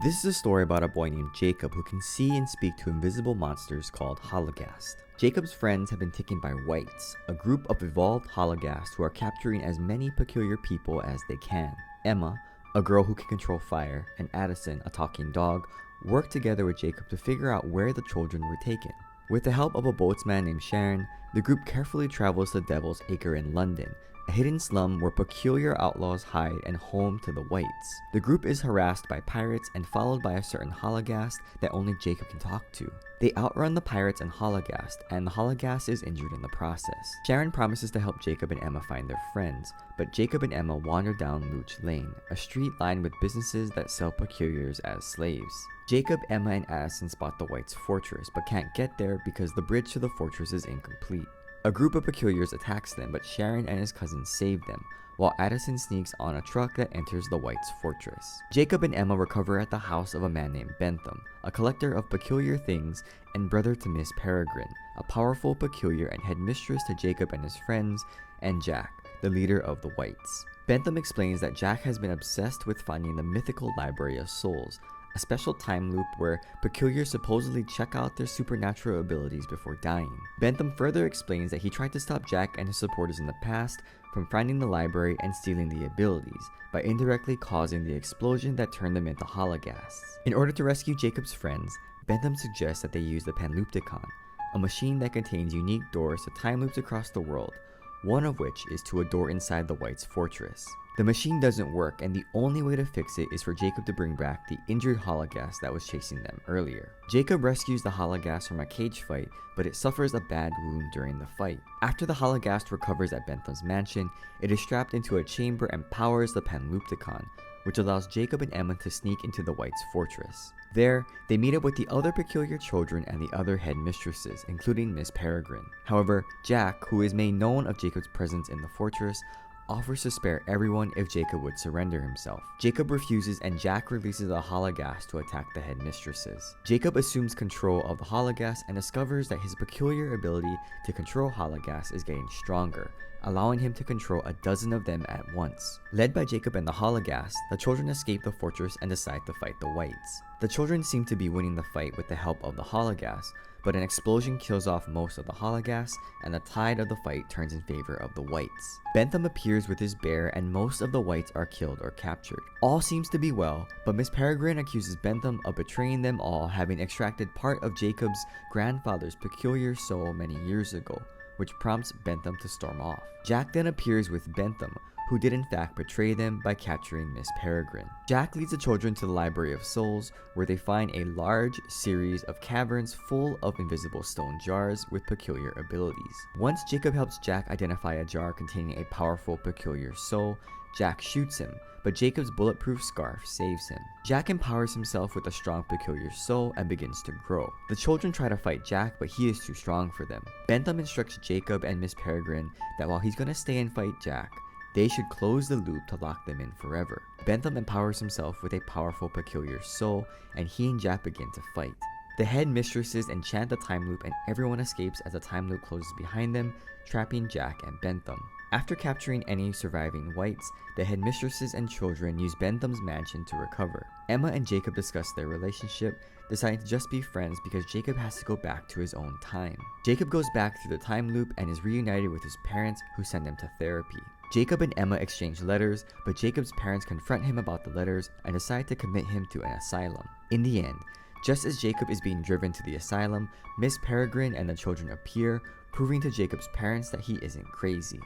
This is a story about a boy named Jacob who can see and speak to invisible monsters called Hologast. Jacob's friends have been taken by Wights, a group of evolved Hologasts who are capturing as many peculiar people as they can. Emma, a girl who can control fire, and Addison, a talking dog, work together with Jacob to figure out where the children were taken. With the help of a boatsman named Sharon, the group carefully travels to Devil's Acre in London, a hidden slum where peculiar outlaws hide and home to the Wights. The group is harassed by pirates and followed by a certain Hologast that only Jacob can talk to. They outrun the pirates and Hologast, and the Hologast is injured in the process. Sharon promises to help Jacob and Emma find their friends, but Jacob and Emma wander down Looch Lane, a street lined with businesses that sell peculiars as slaves. Jacob, Emma, and Addison spot the Wights' fortress, but can't get there because the bridge to the fortress is incomplete. A group of peculiars attacks them, but Sharon and his cousins save them, while Addison sneaks on a truck that enters the Wights' fortress. Jacob and Emma recover at the house of a man named Bentham, a collector of peculiar things and brother to Miss Peregrine, a powerful peculiar and headmistress to Jacob and his friends, and Jack, the leader of the Wights. Bentham explains that Jack has been obsessed with finding the mythical Library of Souls, a special time loop where peculiars supposedly check out their supernatural abilities before dying. Bentham further explains that he tried to stop Jack and his supporters in the past from finding the library and stealing the abilities, by indirectly causing the explosion that turned them into Hologasts. In order to rescue Jacob's friends, Bentham suggests that they use the Panloopticon, a machine that contains unique doors to time loops across the world, one of which is to a door inside the Wights' fortress. The machine doesn't work, and the only way to fix it is for Jacob to bring back the injured Hologast that was chasing them earlier. Jacob rescues the Hologast from a cage fight, but it suffers a bad wound during the fight. After the Hologast recovers at Bentham's mansion, it is strapped into a chamber and powers the Panloopticon, which allows Jacob and Emma to sneak into the Wights' fortress. There, they meet up with the other peculiar children and the other headmistresses, including Miss Peregrine. However, Jack, who is made known of Jacob's presence in the fortress, offers to spare everyone if Jacob would surrender himself. Jacob refuses, and Jack releases a Hologast to attack the headmistresses. Jacob assumes control of the Hologast and discovers that his peculiar ability to control Hologasts is getting stronger, allowing him to control a dozen of them at once. Led by Jacob and the Hologast, the children escape the fortress and decide to fight the Wights. The children seem to be winning the fight with the help of the Hologast, but an explosion kills off most of the Hologasts, and the tide of the fight turns in favor of the Wights. Bentham appears with his bear, and most of the Wights are killed or captured. All seems to be well, but Miss Peregrine accuses Bentham of betraying them all, having extracted part of Jacob's grandfather's peculiar soul many years ago, which prompts Bentham to storm off. Jack then appears with Bentham, who did in fact betray them by capturing Miss Peregrine. Jack leads the children to the Library of Souls, where they find a large series of caverns full of invisible stone jars with peculiar abilities. Once Jacob helps Jack identify a jar containing a powerful peculiar soul, Jack shoots him, but Jacob's bulletproof scarf saves him. Jack empowers himself with a strong peculiar soul and begins to grow. The children try to fight Jack, but he is too strong for them. Bentham instructs Jacob and Miss Peregrine that while he's gonna stay and fight Jack, they should close the loop to lock them in forever. Bentham empowers himself with a powerful peculiar soul, and he and Jack begin to fight. The headmistresses enchant the time loop, and everyone escapes as the time loop closes behind them, trapping Jack and Bentham. After capturing any surviving Wights, the headmistresses and children use Bentham's mansion to recover. Emma and Jacob discuss their relationship, deciding to just be friends because Jacob has to go back to his own time. Jacob goes back through the time loop and is reunited with his parents, who send him to therapy. Jacob and Emma exchange letters, but Jacob's parents confront him about the letters and decide to commit him to an asylum. In the end, just as Jacob is being driven to the asylum, Miss Peregrine and the children appear, proving to Jacob's parents that he isn't crazy.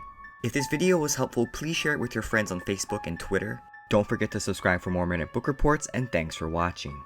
If this video was helpful, please share it with your friends on Facebook and Twitter. Don't forget to subscribe for more Minute Book Reports, and thanks for watching.